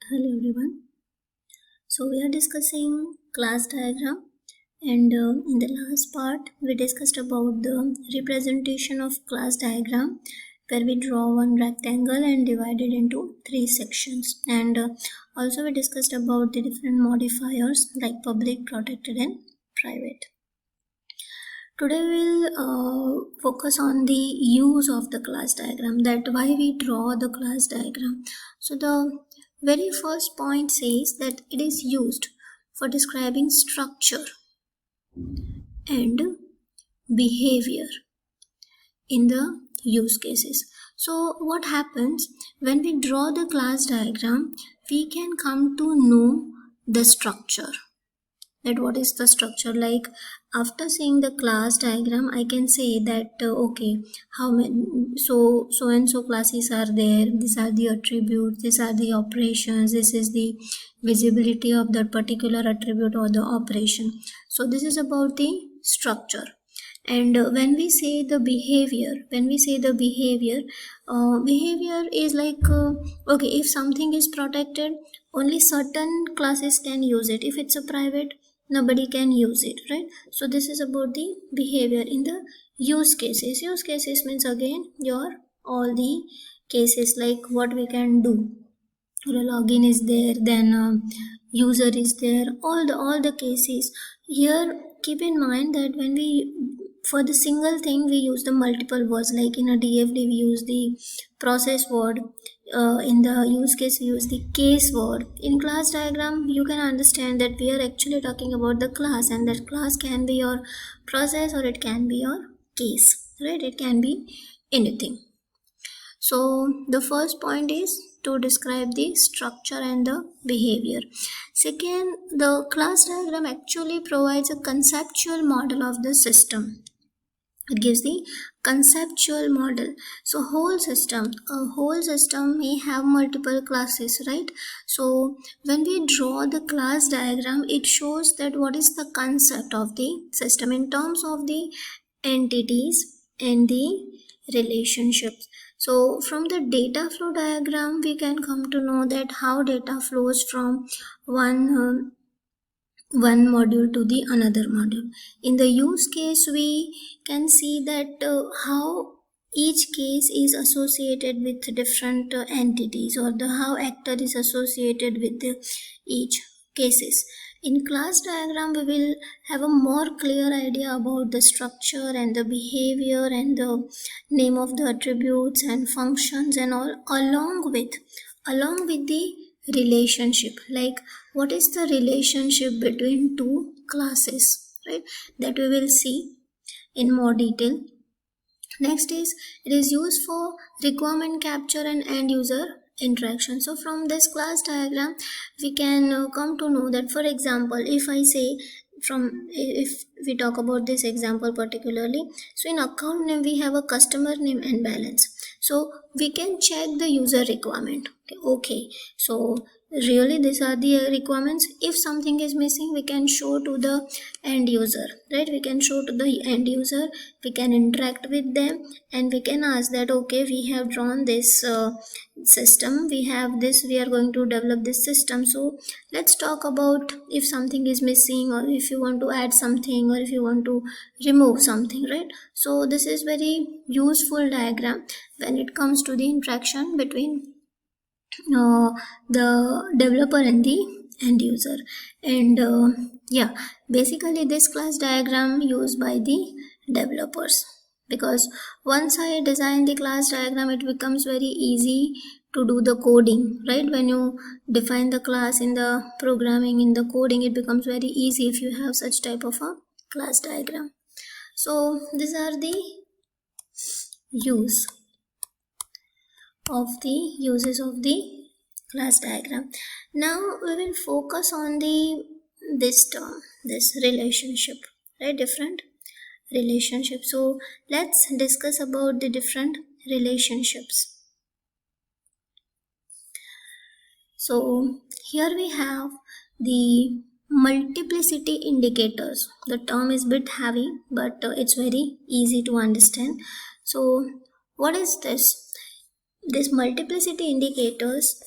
Hello everyone. So we are discussing class diagram, and in the last part we discussed about the representation of class diagram, where we draw one rectangle and divide it into three sections, and also we discussed about the different modifiers like public, protected and private. Today we'll focus on the use of the class diagram, that why we draw the class diagram. So the very first point says that it is used for describing structure and behavior in the use cases. So what happens when we draw the class diagram, we can come to know the structure, that what is the structure. Like after seeing the class diagram, I can say that okay, how many so and so classes are there, these are the attributes, these are the operations, this is the visibility of that particular attribute or the operation. So this is about the structure. And when we say the behavior, behavior is like okay, if something is protected, only certain classes can use it. If it's a private, nobody can use it, right? So this is about the behavior. In the use cases means again your all the cases, like what we can do. The login is there, then user is there, all the cases. Here keep in mind that when we, for the single thing, we use the multiple words. Like in a DFD we use the process word, in the use case we use the case word. In class diagram you can understand that we are actually talking about the class, and that class can be your process or it can be your case, right? It can be anything. So the first point is to describe the structure and the behavior. Second, the class diagram actually provides a conceptual model of the system. It gives the conceptual model. So a whole system may have multiple classes, right? So when we draw the class diagram, it shows that what is the concept of the system in terms of the entities and the relationships. So from the data flow diagram, we can come to know that how data flows from one module to the another module. In the use case, we can see that how each case is associated with different entities, or the how actor is associated with each cases. In class diagram, we will have a more clear idea about the structure and the behavior and the name of the attributes and functions and all, along with the relationship. Like what is the relationship between two classes, right? That we will see in more detail. Next is, it is used for requirement capture and end user interaction. So from this class diagram we can come to know that, for example, if I say, if we talk about this example particularly, so in account name we have a customer name and balance. So we can check the user requirement. Okay, so really these are the requirements. If something is missing, we can show to the end user, right? We can show to the end user, we can interact with them, and we can ask that okay, we have drawn this system, we have this, we are going to develop this system, so let's talk about if something is missing, or if you want to add something, or if you want to remove something, right? So this is very useful diagram when it comes to the interaction between the developer and the end user. And yeah, basically this class diagram used by the developers, because once I design the class diagram, it becomes very easy to do the coding, right? When you define the class in the programming, in the coding, it becomes very easy if you have such type of a class diagram. So these are the uses of the class diagram. Now we will focus on this term, this relationship, right? Different relationships. So let's discuss about the different relationships. So here we have the multiplicity indicators. The term is a bit heavy, but it's very easy to understand. So what is this? This multiplicity indicators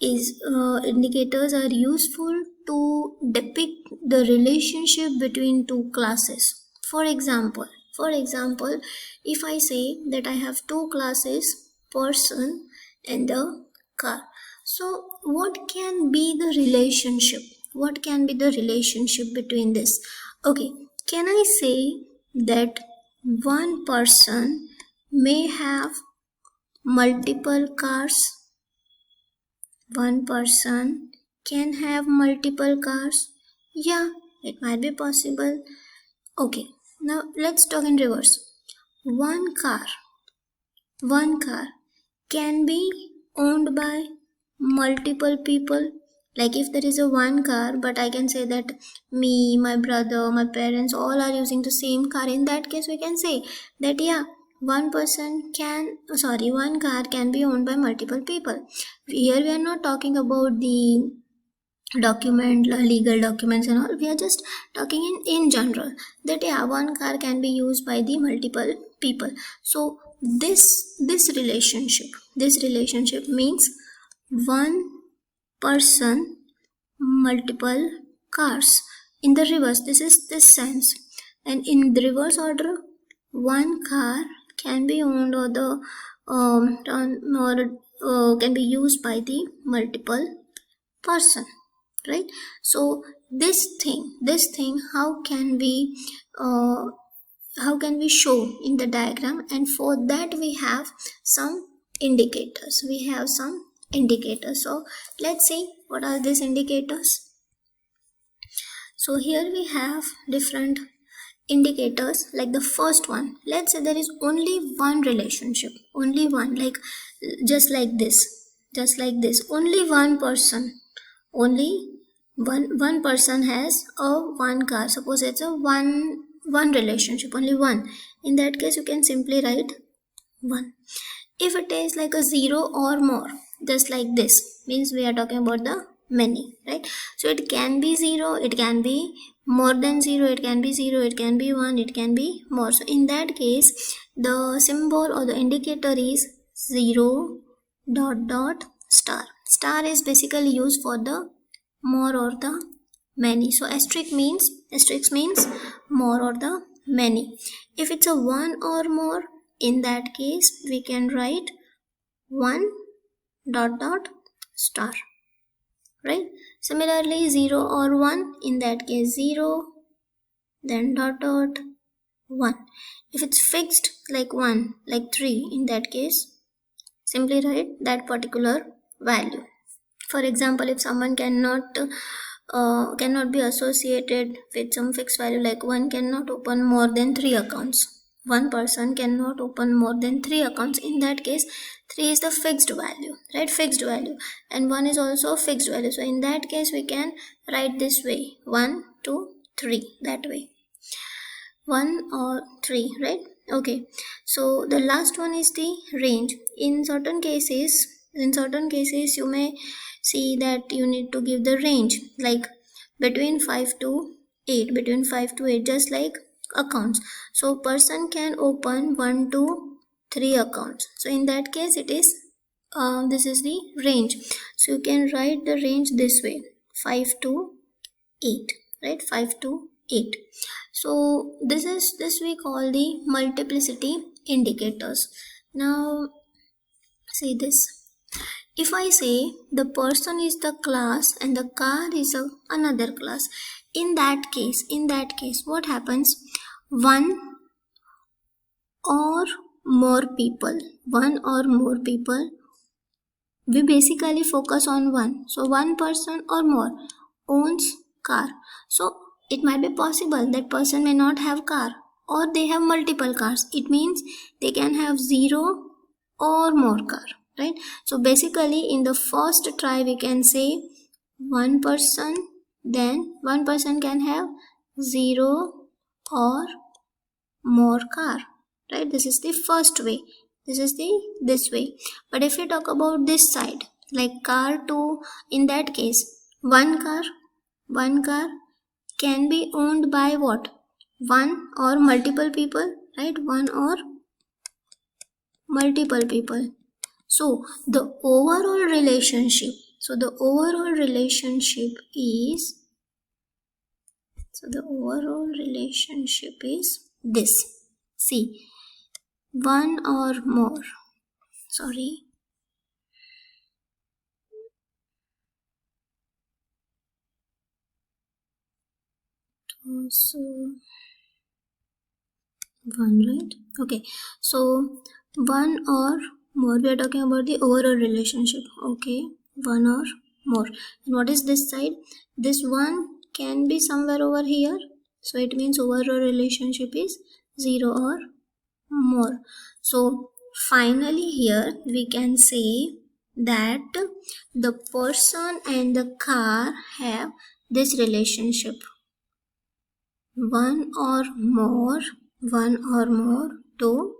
indicators are useful to depict the relationship between two classes. For example, if I say that I have two classes, person and a car. So what can be the relationship? What can be the relationship between this? Okay, can I say that one person may have multiple cars? One person can have multiple cars? Yeah, it might be possible. Okay, now let's talk in reverse. One car can be owned by multiple people. Like if there is a one car, but I can say that me, my brother, my parents all are using the same car. In that case, we can say that yeah, one car can be owned by multiple people. Here we are not talking about the legal documents and all. We are just talking in general that yeah, one car can be used by the multiple people. So this relationship means one person, multiple cars. In the reverse, this is this sense, and in the reverse order, one car can be owned or the can be used by the multiple person, right? So this thing uh, how can we show in the diagram? And for that we have some indicators. So let's see what are these indicators. So here we have different indicators. Like the first one, let's say there is only one relationship, only one, like just like this, only one person, only one person has a one car. Suppose it's a one relationship, only one. In that case you can simply write one. If it is like a zero or more, just like this, means we are talking about the many, right? So it can be zero, it can be more than zero, it can be zero, it can be one, it can be more. So in that case, the symbol or the indicator is zero dot dot star. Star is basically used for the more or the many. So asterisk means more or the many. If it's a one or more, in that case we can write one dot dot star, right? Similarly, zero or one, in that case zero, then dot dot one. If it's fixed like one, like three, in that case simply write that particular value. For example, if someone cannot be associated with some fixed value, like one cannot open more than 3 accounts, one person cannot open more than 3 accounts, in that case 3 is the fixed value, right? Fixed value. And 1 is also fixed value. So in that case we can write this way, 1 2 3, that way, 1 or 3, right? Okay, so the last one is the range. In certain cases you may see that you need to give the range, like between 5 to 8, just like accounts. So person can open 1 to 3 accounts. So in that case it is this is the range. So you can write the range this way, 5 to 8, right? 5 to 8. So this we call the multiplicity indicators. Now see this. If I say the person is the class and the car is another class, in that case what happens? One or more people, we basically focus on one. So one person or more owns car. So it might be possible that person may not have car, or they have multiple cars. It means they can have zero or more car, right? So basically in the first try we can say one person, then one person can have zero or more car, right? This is the first way, this way. But if we talk about this side, like car to, in that case one car can be owned by what? One or multiple people, right? One or multiple people. So the overall relationship, So the overall relationship is this. See, one or more. Sorry. So one, right? Okay. So one or more. We are talking about the overall relationship. Okay. One or more. And what is this side? This one can be somewhere over here. So it means overall relationship is 0 or more. So finally here we can say that the person and the car have this relationship. One or more to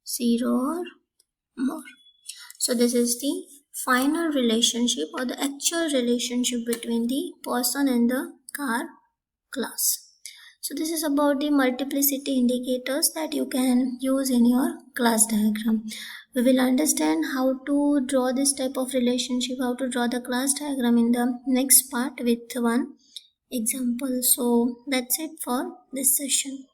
0 or more. So this is the final relationship or the actual relationship between the person and the car class. So this is about the multiplicity indicators that you can use in your class diagram. We will understand how to draw this type of relationship, how to draw the class diagram in the next part with one example. So that's it for this session.